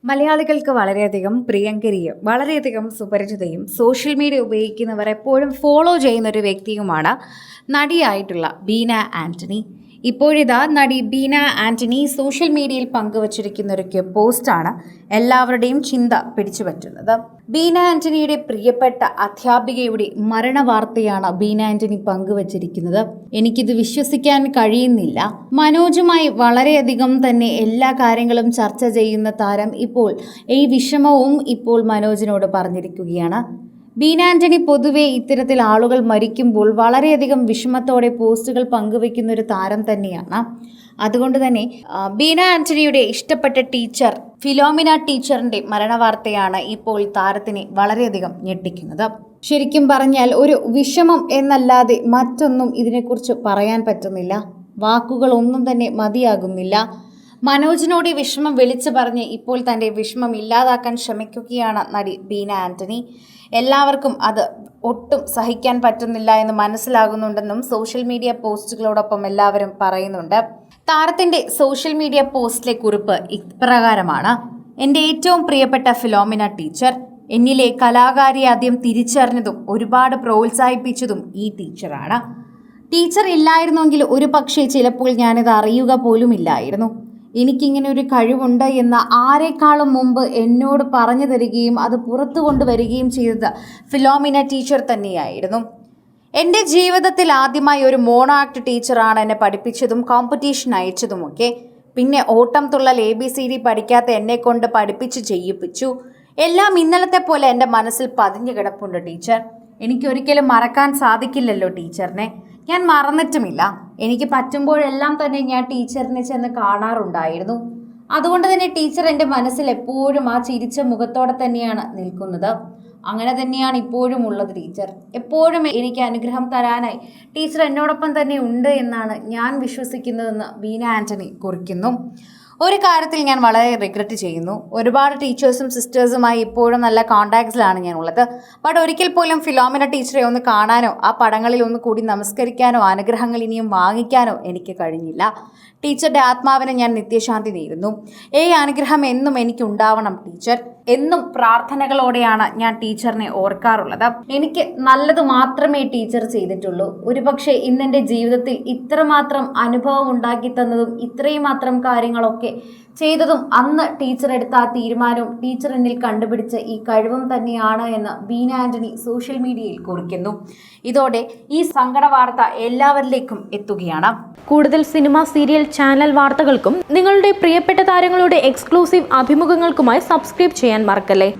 മലയാളികൾക്ക് വളരെയധികം പ്രിയങ്കരിയും വളരെയധികം സുപരിചിതയും സോഷ്യൽ മീഡിയ ഉപയോഗിക്കുന്നവർ എപ്പോഴും ഫോളോ ചെയ്യുന്ന ഒരു വ്യക്തിയുമാണ് നടിയായിട്ടുള്ള ബീന ആൻ്റണി. ഇപ്പോഴിതാ നടി ബീന ആൻ്റണി സോഷ്യൽ മീഡിയയിൽ പങ്കുവച്ചിരിക്കുന്ന ഒരു പോസ്റ്റാണ് എല്ലാവരുടെയും ചിന്ത പിടിച്ചുപറ്റുന്നത്. ബീന ആൻ്റണിയുടെ പ്രിയപ്പെട്ട അധ്യാപികയുടെ മരണവാർത്തയാണ് ബീന ആൻ്റണി പങ്കുവച്ചിരിക്കുന്നത്. എനിക്കിത് വിശ്വസിക്കാൻ കഴിയുന്നില്ല. മനോജുമായി വളരെയധികം തന്നെ എല്ലാ കാര്യങ്ങളും ചർച്ച ചെയ്യുന്ന താരം ഇപ്പോൾ ഈ വിഷമവും ഇപ്പോൾ മനോജിനോട് പറഞ്ഞിരിക്കുകയാണ്. ബീന ആൻ്റണി പൊതുവെ ഇത്തരത്തിൽ ആളുകൾ മരിക്കുമ്പോൾ വളരെയധികം വിഷമത്തോടെ പോസ്റ്റുകൾ പങ്കുവെക്കുന്ന ഒരു താരം തന്നെയാണ്. അതുകൊണ്ട് തന്നെ ബീന ആൻ്റണിയുടെ ഇഷ്ടപ്പെട്ട ടീച്ചർ ഫിലോമിന ടീച്ചറിന്റെ മരണവാർത്തയാണ് ഇപ്പോൾ താരത്തിനെ വളരെയധികം ഞെട്ടിക്കുന്നത്. ശരിക്കും പറഞ്ഞാൽ ഒരു വിഷമം എന്നല്ലാതെ മറ്റൊന്നും ഇതിനെക്കുറിച്ച് പറയാൻ പറ്റുന്നില്ല. വാക്കുകളൊന്നും തന്നെ മതിയാകുന്നില്ല. മനോജിനോട് ഈ വിഷമം വിളിച്ചു പറഞ്ഞ് ഇപ്പോൾ തൻ്റെ വിഷമം ഇല്ലാതാക്കാൻ ശ്രമിക്കുകയാണ് നടി ബീന ആൻ്റണി. എല്ലാവർക്കും അത് ഒട്ടും സഹിക്കാൻ പറ്റുന്നില്ല എന്ന് മനസ്സിലാകുന്നുണ്ടെന്നും സോഷ്യൽ മീഡിയ പോസ്റ്റുകളോടൊപ്പം എല്ലാവരും പറയുന്നുണ്ട്. താരത്തിൻ്റെ സോഷ്യൽ മീഡിയ പോസ്റ്റിലെ കുറിപ്പ് ഇപ്രകാരമാണ്: എൻ്റെ ഏറ്റവും പ്രിയപ്പെട്ട ഫിലോമിന ടീച്ചർ. എന്നിലെ കലാകാരിയെ ആദ്യം തിരിച്ചറിഞ്ഞതും ഒരുപാട് പ്രോത്സാഹിപ്പിച്ചതും ഈ ടീച്ചറാണ്. ടീച്ചർ ഇല്ലായിരുന്നെങ്കിൽ ഒരു പക്ഷേ ചിലപ്പോൾ ഞാനിത് അറിയുക പോലുമില്ലായിരുന്നു. എനിക്കിങ്ങനെ ഒരു കഴിവുണ്ട് എന്ന് ആരെക്കാളും മുമ്പ് എന്നോട് പറഞ്ഞു തരികയും അത് പുറത്തു കൊണ്ടുവരികയും ചെയ്തത് ഫിലോമിന ടീച്ചർ തന്നെയായിരുന്നു. എൻ്റെ ജീവിതത്തിൽ ആദ്യമായി ഒരു മോണോ ആക്ട് ടീച്ചറാണ് എന്നെ പഠിപ്പിച്ചതും കോമ്പറ്റീഷൻ അയച്ചതുമൊക്കെ. പിന്നെ ഓട്ടം തുള്ളൽ ABCD പഠിക്കാത്ത എന്നെ കൊണ്ട് പഠിപ്പിച്ച് ചെയ്യിപ്പിച്ചു. എല്ലാം ഇന്നലത്തെ പോലെ എൻ്റെ മനസ്സിൽ പതിഞ്ഞു കിടപ്പുണ്ട് ടീച്ചർ. എനിക്കൊരിക്കലും മറക്കാൻ സാധിക്കില്ലല്ലോ ടീച്ചറിനെ. ഞാൻ മറന്നിട്ടുമില്ല. എനിക്ക് പറ്റുമ്പോഴെല്ലാം തന്നെ ഞാൻ ടീച്ചറിനെ ചെന്ന് കാണാറുണ്ടായിരുന്നു. അതുകൊണ്ട് തന്നെ ടീച്ചർ എൻ്റെ മനസ്സിൽ എപ്പോഴും ആ ചിരിച്ച മുഖത്തോടെ തന്നെയാണ് നിൽക്കുന്നത്. അങ്ങനെ തന്നെയാണ് ഇപ്പോഴും ഉള്ളത് ടീച്ചർ. എപ്പോഴും എനിക്ക് അനുഗ്രഹം തരാനായി ടീച്ചർ എന്നോടൊപ്പം തന്നെ ഉണ്ട് എന്നാണ് ഞാൻ വിശ്വസിക്കുന്നതെന്ന് ബീന ആൻ്റണി കുറിക്കുന്നു. ഒരു കാര്യത്തിൽ ഞാൻ വളരെ റിഗ്രറ്റ് ചെയ്യുന്നു. ഒരുപാട് ടീച്ചേഴ്സും സിസ്റ്റേഴ്സുമായി ഇപ്പോഴും നല്ല കോൺടാക്ട്സിലാണ് ഞാൻ ഉള്ളത്. ബട്ട് ഒരിക്കൽ പോലും ഫിലോമിന ടീച്ചറെ ഒന്ന് കാണാനോ ആ പടങ്ങളിൽ ഒന്ന് കൂടി നമസ്കരിക്കാനോ അനുഗ്രഹങ്ങൾ ഇനിയും വാങ്ങിക്കാനോ എനിക്ക് കഴിഞ്ഞില്ല. ടീച്ചറുടെ ആത്മാവിനെ ഞാൻ നിത്യശാന്തി നേരുന്നു. ഈ അനുഗ്രഹം എന്നും എനിക്ക് ഉണ്ടാവണം ടീച്ചർ. എന്നും പ്രാർത്ഥനകളോടെയാണ് ഞാൻ ടീച്ചറിനെ ഓർക്കാറുള്ളത്. എനിക്ക് നല്ലത് മാത്രമേ ടീച്ചർ ചെയ്തിട്ടുള്ളൂ. ഒരുപക്ഷെ ഇന്നെൻ്റെ ജീവിതത്തിൽ ഇത്രമാത്രം അനുഭവം ഉണ്ടാക്കി തന്നതും ഇത്രയും മാത്രം കാര്യങ്ങളൊക്കെ ചെയ്തതും അന്ന് ടീച്ചർ എടുത്ത ആ തീരുമാനവും ടീച്ചർ എന്നിൽ കണ്ടുപിടിച്ച ഈ കഴിവും തന്നെയാണ് എന്ന് ബീന ആൻ്റണി സോഷ്യൽ മീഡിയയിൽ കുറിക്കുന്നു. ഇതോടെ ഈ സങ്കട വാർത്ത എല്ലാവരിലേക്കും എത്തുകയാണ്. കൂടുതൽ സിനിമ, സീരിയൽ, ചാനൽ വാർത്തകൾക്കും നിങ്ങളുടെ പ്രിയപ്പെട്ട താരങ്ങളുടെ എക്സ്ക്ലൂസീവ് അഭിമുഖങ്ങൾക്കുമായി സബ്സ്ക്രൈബ് ചെയ്യാൻ മറക്കല്ലേ.